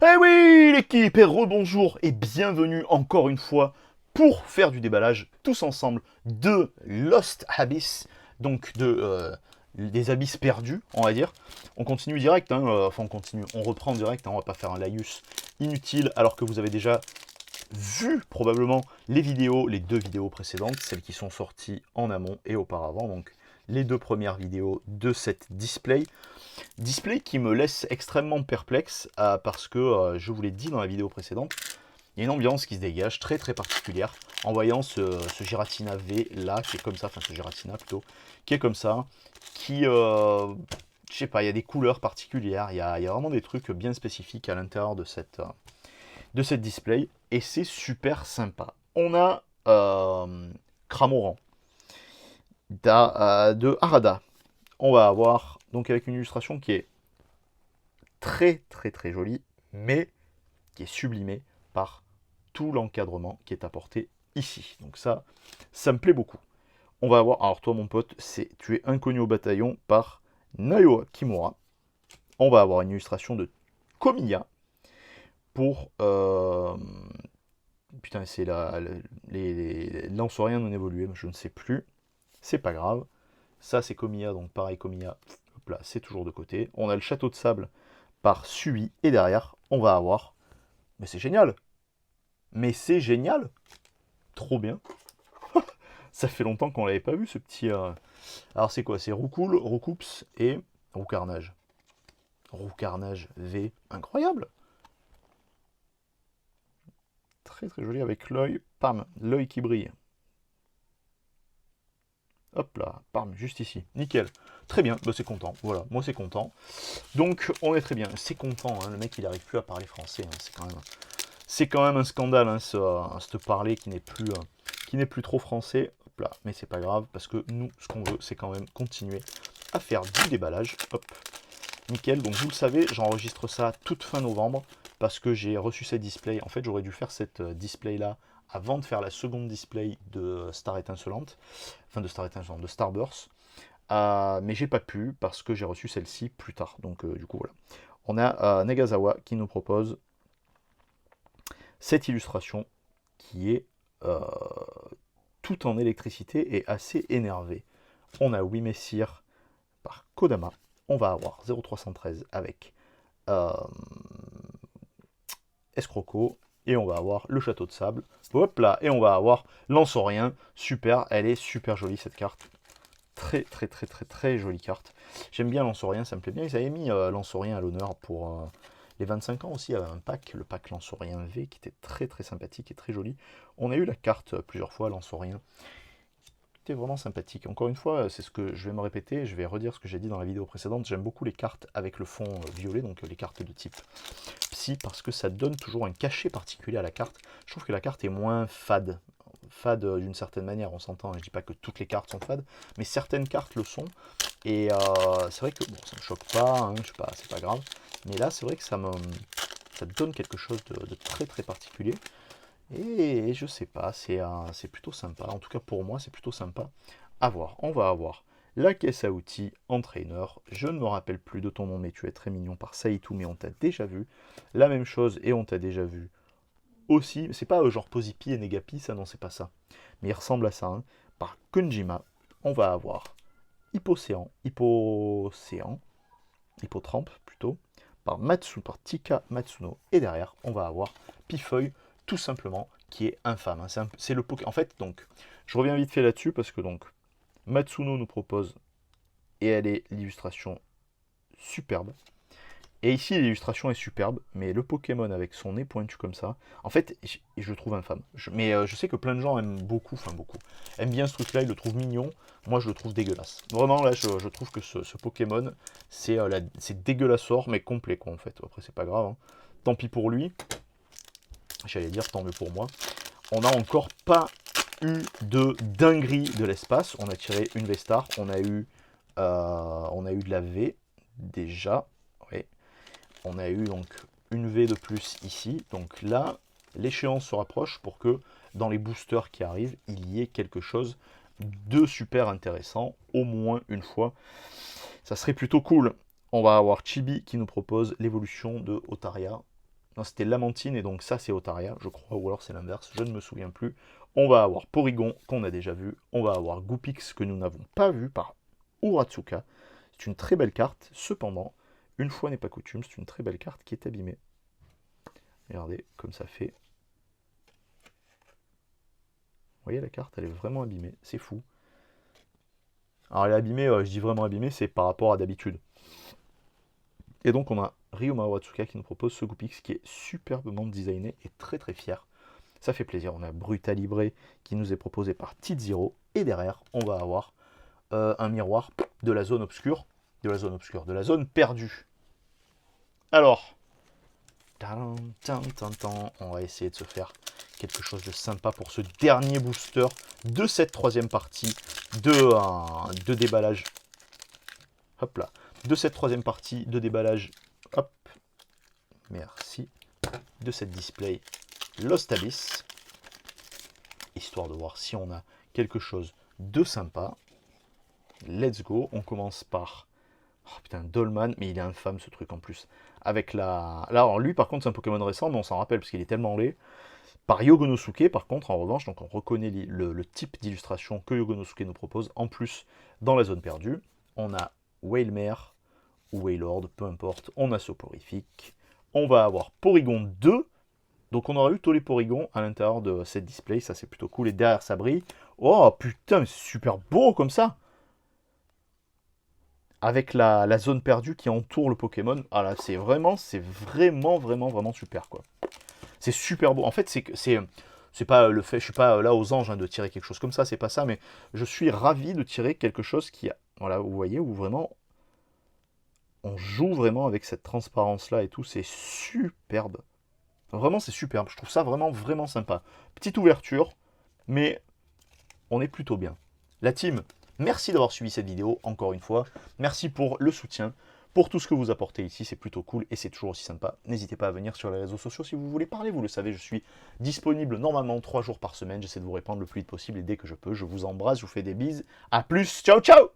Eh oui, l'équipe, et rebonjour et bienvenue encore une fois pour faire du déballage tous ensemble de Lost Abyss, donc des abysses perdus, on va dire. On continue direct, hein, enfin on continue, on reprend direct, hein, on va pas faire un laïus inutile alors que vous avez déjà vu probablement les vidéos, les deux vidéos précédentes, celles qui sont sorties en amont et auparavant, donc les deux premières vidéos de cette display. Display qui me laisse extrêmement perplexe parce que, je vous l'ai dit dans la vidéo précédente, il y a une ambiance qui se dégage très très particulière en voyant ce Giratina V là, qui est comme ça, enfin ce Giratina plutôt, qui est comme ça, qui, je sais pas, il y a des couleurs particulières, il y a vraiment des trucs bien spécifiques à l'intérieur de cette display, et c'est super sympa. On a Cramoran de Harada. On va avoir, donc avec une illustration qui est très très très jolie, mais qui est sublimée par tout l'encadrement qui est apporté ici. Donc ça me plaît beaucoup. On va avoir, alors toi mon pote, tu es inconnu au bataillon par Naoya Kimura. On va avoir une illustration de Komiya pour... putain, c'est les lance-oriens non évolués, je ne sais plus. C'est pas grave. Ça c'est Komiya, donc pareil Komiya, hop là, c'est toujours de côté. On a le château de sable par Sui, et derrière, on va avoir... Mais c'est génial. Mais c'est génial. Trop bien. Ça fait longtemps qu'on l'avait pas vu, ce petit... Alors c'est quoi? C'est Roucoule, Roucoups et Roucarnage. Roucarnage V. Incroyable. Très très joli avec l'œil. Pam. L'œil qui brille. Hop là. Pam. Juste ici. Nickel. Très bien. Bah, c'est content. Voilà. Moi c'est content. Donc on est très bien. C'est content. Hein. Le mec il arrive plus à parler français. Hein. C'est quand même un scandale. Hein, ce parler qui n'est plus trop français. Hop là. Mais c'est pas grave parce que nous ce qu'on veut c'est quand même continuer à faire du déballage. Hop. Nickel, donc vous le savez, j'enregistre ça toute fin novembre parce que j'ai reçu cette display. En fait, j'aurais dû faire cette display là avant de faire la seconde display de Star Étincelante, enfin de Star Étincelante, de Starburst. Mais j'ai pas pu parce que j'ai reçu celle-ci plus tard. Donc du coup voilà. On a Nagasawa qui nous propose cette illustration qui est euh, tout en électricité et assez énervée. On a Wimessir par Kodama. On va avoir 0313 avec euh, Escroco, et on va avoir le château de sable, hop là, et on va avoir Lansorien, super, elle est super jolie cette carte, très très très très très jolie carte, j'aime bien Lansorien, ça me plaît bien, ils avaient mis Lansorien à l'honneur pour les 25 ans aussi, il y avait un pack, le pack Lansorien V, qui était très très sympathique et très joli, on a eu la carte plusieurs fois, Lansorien, vraiment sympathique. Encore une fois, c'est ce que je vais me répéter, je vais redire ce que j'ai dit dans la vidéo précédente, j'aime beaucoup les cartes avec le fond violet, donc les cartes de type Psy, parce que ça donne toujours un cachet particulier à la carte. Je trouve que la carte est moins fade. Fade d'une certaine manière, on s'entend, je dis pas que toutes les cartes sont fades, mais certaines cartes le sont, et c'est vrai que bon, ça me choque pas, hein, je sais pas, c'est pas grave, mais là c'est vrai que ça donne quelque chose de très très particulier. Et je sais pas, c'est plutôt sympa. En tout cas pour moi, c'est plutôt sympa à voir. On va avoir la caisse à outils entraîneur. Je ne me rappelle plus de ton nom, mais tu es très mignon par Saitou, mais on t'a déjà vu. La même chose, et on t'a déjà vu aussi. C'est pas genre Posipi et Negapi, ça non, c'est pas ça. Mais il ressemble à ça. Hein. Par Kunjima, on va avoir Hippotrampe plutôt, par Tika Matsuno, et derrière, on va avoir Pifeuille, tout simplement, qui est infâme. Hein. C'est le Pokémon. En fait, donc, je reviens vite fait là-dessus parce que donc, Matsuno nous propose, et elle est l'illustration superbe. Et ici, l'illustration est superbe, mais le Pokémon avec son nez pointu comme ça, en fait, je le trouve infâme. Mais je sais que plein de gens aiment beaucoup, enfin beaucoup, aiment bien ce truc-là, ils le trouvent mignon. Moi, je le trouve dégueulasse. Vraiment, là, je trouve que ce Pokémon, c'est dégueulasseur, mais complet, quoi, en fait. Après, c'est pas grave. Hein. Tant pis pour lui. J'allais dire tant mieux pour moi. On n'a encore pas eu de dinguerie de l'espace. On a tiré une V-Star, on a eu de la V, déjà. Ouais. On a eu donc une V de plus ici. Donc là, l'échéance se rapproche pour que dans les boosters qui arrivent, il y ait quelque chose de super intéressant, au moins une fois. Ça serait plutôt cool. On va avoir Chibi qui nous propose l'évolution de Otaria. Non, c'était Lamantine, et donc ça, c'est Otaria, je crois, ou alors c'est l'inverse, je ne me souviens plus. On va avoir Porygon, qu'on a déjà vu. On va avoir Goopix, que nous n'avons pas vu par Uratsuka. C'est une très belle carte, cependant, une fois n'est pas coutume, c'est une très belle carte qui est abîmée. Regardez comme ça fait. Vous voyez, la carte, elle est vraiment abîmée, c'est fou. Alors elle est abîmée, je dis vraiment abîmée, c'est par rapport à d'habitude. Et donc on a Ryoma Uratsuka qui nous propose ce Goopix qui est superbement designé et très très fier. Ça fait plaisir. On a Brutalibré qui nous est proposé par Tizero. Et derrière, on va avoir un miroir de la zone obscure. De la zone perdue. Alors, on va essayer de se faire quelque chose de sympa pour ce dernier booster de cette troisième partie de déballage. Hop là. De cette troisième partie de déballage. Hop. Merci. De cette display Lost Abyss. Histoire de voir si on a quelque chose de sympa. Let's go. On commence par... Oh putain, Dolman, mais il est infâme ce truc en plus. Avec la... Là, alors lui par contre c'est un Pokémon récent, mais on s'en rappelle parce qu'il est tellement laid. Par Yogonosuke par contre, en revanche, donc on reconnaît le type d'illustration que Yogonosuke nous propose. En plus, dans la zone perdue, on a Wailmer ou Wailord, peu importe. On a Soporifique. On va avoir Porygon 2. Donc on aura eu tous les Porygons à l'intérieur de cette display, ça c'est plutôt cool. Et derrière ça brille. Oh putain, mais c'est super beau comme ça. Avec la zone perdue qui entoure le Pokémon. Ah là, c'est vraiment, vraiment super quoi. C'est super beau. En fait, c'est pas le fait, je suis pas là aux anges de tirer quelque chose comme ça, c'est pas ça, mais je suis ravi de tirer quelque chose qui a, voilà, vous voyez, où vraiment on joue vraiment avec cette transparence là et tout, c'est superbe. Vraiment, c'est superbe. Je trouve ça vraiment sympa. Petite ouverture, mais on est plutôt bien. La team, merci d'avoir suivi cette vidéo, encore une fois. Merci pour le soutien, pour tout ce que vous apportez ici. C'est plutôt cool et c'est toujours aussi sympa. N'hésitez pas à venir sur les réseaux sociaux si vous voulez parler. Vous le savez, je suis disponible normalement 3 jours par semaine. J'essaie de vous répondre le plus vite possible et dès que je peux, je vous embrasse, je vous fais des bises. A plus, ciao ciao!